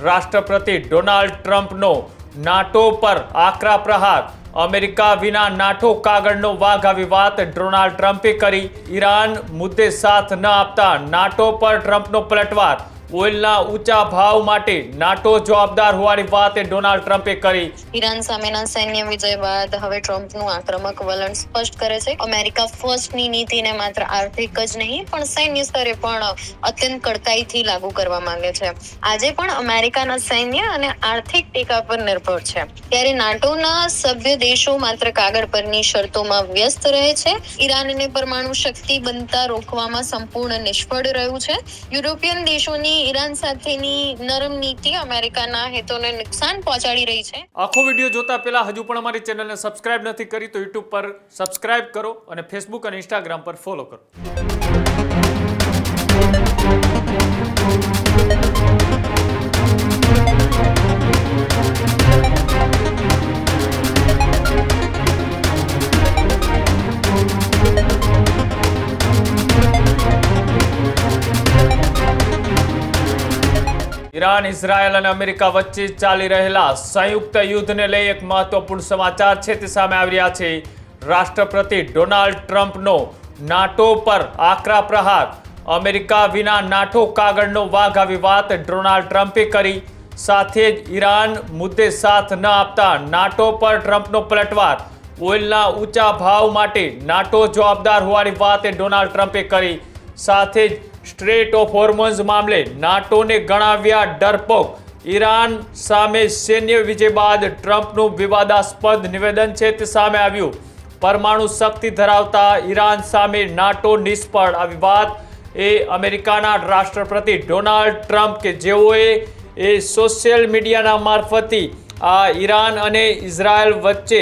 રાષ્ટ્રપતિ Donald ટ્રમ્પનો NATO પર આકરા પ્રહાર। અમેરિકા વિના નાટો કાગળનો વાઘ આવી વાત ડોનાલ્ડ ટ્રમ્પે કરી। ઈરાન મુદ્દે સાથ ન આપતા નાટો પર ટ્રમ્પનો પલટવાર। ઓઇલના ઊંચા ભાવ માટે નાટો જવાબદાર હોવાની વાત ડોનાલ્ડ ટ્રમ્પે કરી। ઈરાન સામેના સૈન્ય વિજય બાદ હવે ટ્રમ્પનું આક્રમક વલણ સ્પષ્ટ કરે છે। અમેરિકા ફર્સ્ટની નીતિને માત્ર આર્થિક જ નહીં પણ સૈન્ય સ્તરે પણ અત્યંત કડકાઈથી લાગુ કરવા માંગે છે। આજે પણ અમેરિકાના સૈન્ય અને આર્થિક ટેકા પર નિર્ભર છે, ત્યારે નાટોના સભ્ય દેશો માત્ર કાગળ પરની શરતોમાં વ્યસ્ત રહે છે। ઈરાનને પરમાણુ શક્તિ બનતા રોકવામાં સંપૂર્ણ નિષ્ફળ રહ્યું છે। યુરોપિયન દેશોની ઈરાન સાથેની નરમ નીતિ અમેરિકાના હિતોને નુકસાન પહોંચાડી રહી છે। આખો વિડીયો જોતા પહેલા હજુ પણ અમારી ચેનલને સબસ્ક્રાઇબ નથી કરી તો યુટ્યુબ પર સબસ્ક્રાઇબ કરો અને ફેસબુક અને ઇન્સ્ટાગ્રામ પર ફોલો કરો। ઈરાન, ઇઝરાયલ અને અમેરિકા વચ્ચે ચાલી રહેલા સંયુક્ત યુદ્ધને લઈ એક મહત્વપૂર્ણ સમાચાર છે તે સામે આવી રહ્યા છે। રાષ્ટ્રપતિ ડોનાલ્ડ ટ્રમ્પનો નાટો પર આકરા પ્રહાર। અમેરિકા વિના નાટો કાગળનો વાઘ આવી વાત ડોનાલ્ડ ટ્રમ્પે કરી। સાથે જ ઈરાન મુદ્દે સાથ ન આપતા નાટો પર ટ્રમ્પનો પલટવાર। ઓઇલના ઊંચા ભાવ માટે નાટો જવાબદાર હોવાની વાત ડોનાલ્ડ ટ્રમ્પે કરી। સાથે જ સ્ટ્રેટ ઓફ હોર્મોઝ મામલે નાટોને ગણાવ્યા ડરપોક। ઈરાન સામે સૈન્ય વિજય બાદ ટ્રમ્પનું વિવાદાસ્પદ નિવેદન છે તે સામે આવ્યું। પરમાણુ શક્તિ ધરાવતા ઈરાન સામે નાટો નિષ્ફળ આવી વાત અમેરિકાના રાષ્ટ્રપતિ ડોનાલ્ડ ટ્રમ્પ કે જેઓએ સોશિયલ મીડિયાના મારફતે આ ઈરાન અને ઇઝરાયલ વચ્ચે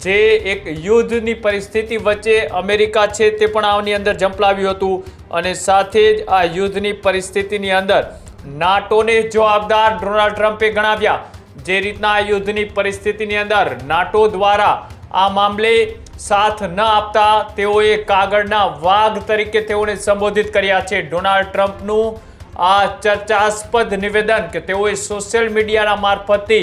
જે એક યુદ્ધની પરિસ્થિતિ વચ્ચે અમેરિકા છે તે પણ આની અંદર ઝંપલાવ્યું હતું અને સાથે જ આ યુદ્ધની પરિસ્થિતિની અંદર નાટોને જવાબદાર ડોનાલ્ડ ટ્રમ્પે ગણાવ્યા। જે રીતના આ યુદ્ધની પરિસ્થિતિની અંદર નાટો દ્વારા આ મામલે સાથ ન આપતા તેઓએ કાગળના વાઘ તરીકે તેઓને સંબોધિત કર્યા છે। ડોનાલ્ડ ટ્રમ્પનું આ ચર્ચાસ્પદ નિવેદન કે તેઓએ સોશિયલ મીડિયાના મારફતે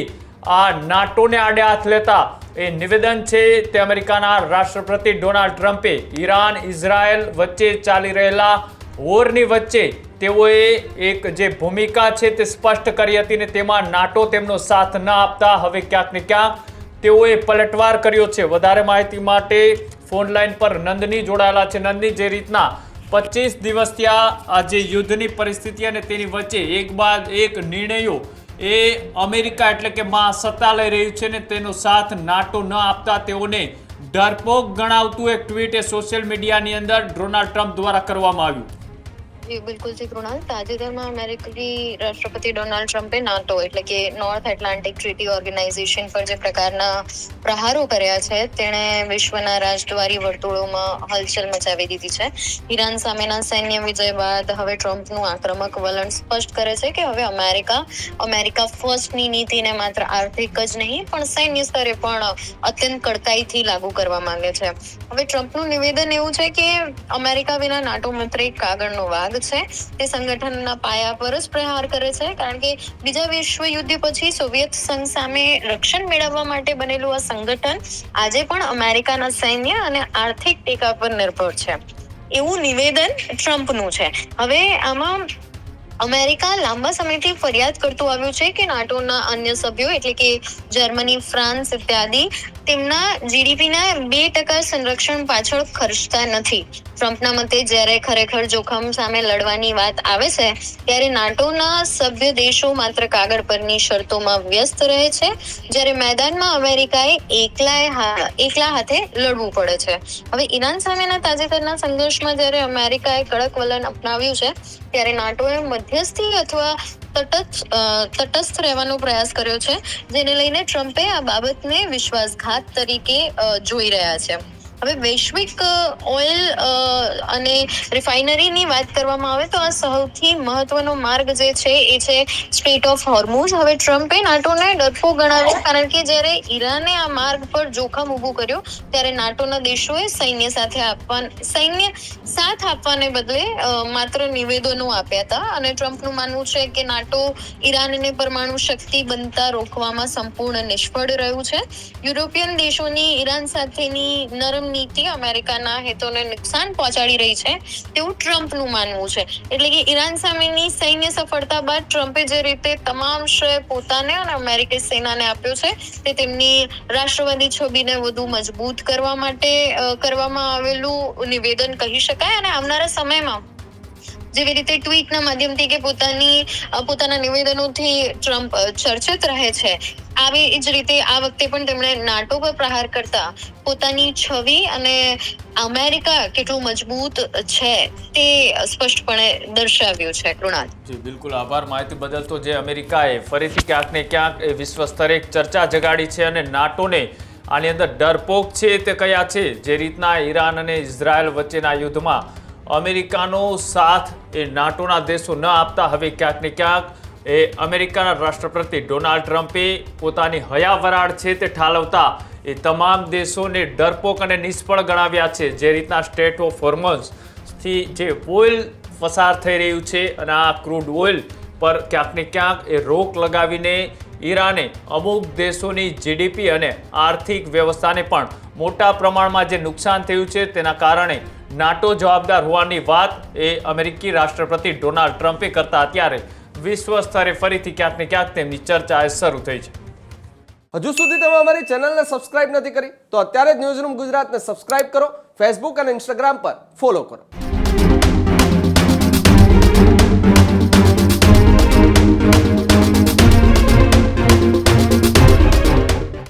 આ નાટોને આડે હાથ લેતા એ નિવેદન છે તે અમેરિકાના રાષ્ટ્રપતિ ડોનાલ્ડ ટ્રમ્પે ઈરાન ઇઝરાયલ વચ્ચે ચાલી રહેલા વોરની વચ્ચે તેઓએ એક જે ભૂમિકા છે તે સ્પષ્ટ કરી હતી ને તેમાં નાટો તેમનો સાથ ન આપતા હવે ક્યાંક ને ક્યાંક તેઓએ પલટવાર કર્યો છે। વધારે માહિતી માટે ફોન લાઈન પર નંદની જોડાયેલા છે। નંદની, જે રીતના 25 દિવસથી આ જે યુદ્ધની પરિસ્થિતિ અને તેની વચ્ચે એક બાદ એક નિર્ણયો એ અમેરિકા એટલે કે મહાસત્તા લઈ રહ્યું છે ને તેનો સાથ નાટો ન આપતા તેઓને ડરપોક ગણાવતું એક ટ્વીટ એ સોશિયલ મીડિયાની અંદર ડોનાલ્ડ ટ્રમ્પ દ્વારા કરવામાં આવ્યું। બિલકુલ જી કૃણાલ, તાજેતરમાં અમેરિકી રાષ્ટ્રપતિ ડોનાલ્ડ ટ્રમ્પે નાટો એટલે કે નોર્થ એટલાન્ટિક ટ્રીટી ઓર્ગેનાઇઝેશન પર જે પ્રકારના પ્રહારો કર્યા છે તેણે વિશ્વના રાજદ્વારી વર્તુળોમાં હલચલ મચાવી દીધી છે। ઈરાન સામેના સૈન્ય વિજય બાદ હવે ટ્રમ્પનું આક્રમક વલણ સ્પષ્ટ કરે છે કે હવે અમેરિકા ફર્સ્ટની નીતિને માત્ર આર્થિક જ નહીં પણ સૈન્ય સ્તરે પણ અત્યંત કડકાઈથી લાગુ કરવા માંગે છે। હવે ટ્રમ્પનું નિવેદન એવું છે કે અમેરિકા વિના નાટો માત્ર એક કાગળનો વાઘ છે, તે સંગઠનના પાયા પર જ પ્રહાર કરે છે, કારણ કે બીજા વિશ્વ યુદ્ધ પછી સોવિયત સંઘ સામે રક્ષણ મેળવવા માટે બનેલું આ સંગઠન આજે પણ અમેરિકાના સૈન્ય અને આર્થિક ટેકા પર નિર્ભર છે, એવું નિવેદન ટ્રમ્પનું છે। હવે આમાં અમેરિકા લાંબા સમયથી ફરિયાદ કરતું આવ્યું છે કે નાટોના અન્ય સભ્યો એટલે કે જર્મની, ફ્રાન્સ ઇત્યાદિ તેમના જીડીપીના 2% સંરક્ષણ પાછળ ખર્ચતા નથી। ટ્રમ્પના મતે જ્યારે ખરેખર જોખમ સામે લડવાની વાત આવે છે ત્યારે નાટોના સભ્ય દેશો માત્ર કાગળ પરની શરતોમાં વ્યસ્ત રહે છે, જ્યારે મેદાનમાં અમેરિકાએ એકલા હાથે લડવું પડે છે। હવે ઈરાન સામેના તાજેતરના સંઘર્ષમાં જ્યારે અમેરિકાએ કડક વલણ અપનાવ્યું છે ત્યારે નાટોએ મધ્યસ્થી અથવા તટસ્થ રહેવાનો પ્રયાસ કર્યો છે, જેને લઈને ટ્રમ્પે આ બાબતને વિશ્વાસઘાત તરીકે જોઈ રહ્યા છે। હવે વૈશ્વિક ઓઇલ અને રિફાઇનરીની વાત કરવામાં આવે તો આ સૌથી મહત્વનો માર્ગ જે છે એ છે સ્ટ્રેટ ઓફ હોર્મુઝ. હવે ટ્રમ્પે નાટોને ડરપોક ગણાવ્યો, કારણ કે જ્યારે ઈરાને આ માર્ગ પર જોખમ ઊભું કર્યું ત્યારે નાટોના દેશોએ સૈન્ય સાથ આપવાને બદલે માત્ર નિવેદનો આપ્યા હતા. અને ટ્રમ્પનું માનવું છે કે નાટો ઈરાનને પરમાણુ શક્તિ બનતા રોકવામાં સંપૂર્ણ નિષ્ફળ રહ્યું છે. યુરોપિયન દેશોની ઈરાન સાથેની નરમ નીતિ અમેરિકાના હિતોને નુકસાન પહોંચાડી રહી છે તેવું ટ્રમ્પનું માનવું છે. એટલે કે ઈરાન સામેની સૈન્ય સફળતા બાદ ટ્રમ્પે જે રીતે તમામ શ્રેય પોતાને અને અમેરિકી સેનાને આપ્યો છે તે તેમની રાષ્ટ્રવાદી છબીને વધુ મજબૂત કરવા માટે કરવામાં આવેલું નિવેદન કહી શકાય. અને આવનારા સમયમાં જેવી રીતે ટ્વીટના માધ્યમથી કે પોતાના નિવેદનોથી ટ્રમ્પ ચર્ચિત રહે છે, આવી જ રીતે આ વખતે પણ તેમણે નાટો પર પ્રહાર કરતા પોતાની છબી અને અમેરિકા કેટલું મજબૂત છે તે સ્પષ્ટપણે દર્શાવ્યું છે. કૃણાલ જી બિલકુલ, આભાર માહિતી બદલ. તો જે અમેરિકાએ ફરીથી ક્યાંક ને ક્યાંક વિશ્વ સ્તરે એક ચર્ચા જગાડી છે અને નાટોને આની અંદર ડરપોક છે તે કયા છે. જે રીતના ઈરાન અને ઇઝરાયલ વચ્ચેના યુદ્ધમાં અમેરિકાનો સાથ એ નાટોના દેશો ન આપતા હવે ક્યાંક ને ક્યાંક એ અમેરિકાના રાષ્ટ્રપતિ ડોનાલ્ડ ટ્રમ્પે પોતાની હયાવરાળ છે તે ઠાલવતા એ તમામ દેશોને ડરપોક અને નિષ્ફળ ગણાવ્યા છે. જે રીતના સ્ટેટ ઓફ હોર્મઝથી જે ઓઇલ પસાર થઈ રહ્યું છે અને આ ક્રૂડ ઓઇલ પર ક્યાંક ને ક્યાંક એ રોક લગાવીને ઈરાને અમુક દેશોની જીડીપી અને આર્થિક વ્યવસ્થાને પણ મોટા પ્રમાણમાં જે નુકસાન થયું છે તેના કારણે નાટો જવાબદાર હોવાની વાત એ અમેરિકી રાષ્ટ્રપતિ ડોનાલ્ડ ટ્રમ્પે કરતા અત્યારે વિશ્વ સ્તરે ફરીથી ક્યાંક ને ક્યાંક તેમની ચર્ચા શરૂ થઈ છે. હજુ સુધી તમે અમારી ચેનલને સબસ્ક્રાઇબ નથી કરી તો અત્યારે જ ન્યૂઝરૂમ ગુજરાતને સબસ્ક્રાઇબ કરો, ફેસબુક અને ઇન્સ્ટાગ્રામ પર ફોલો કરો.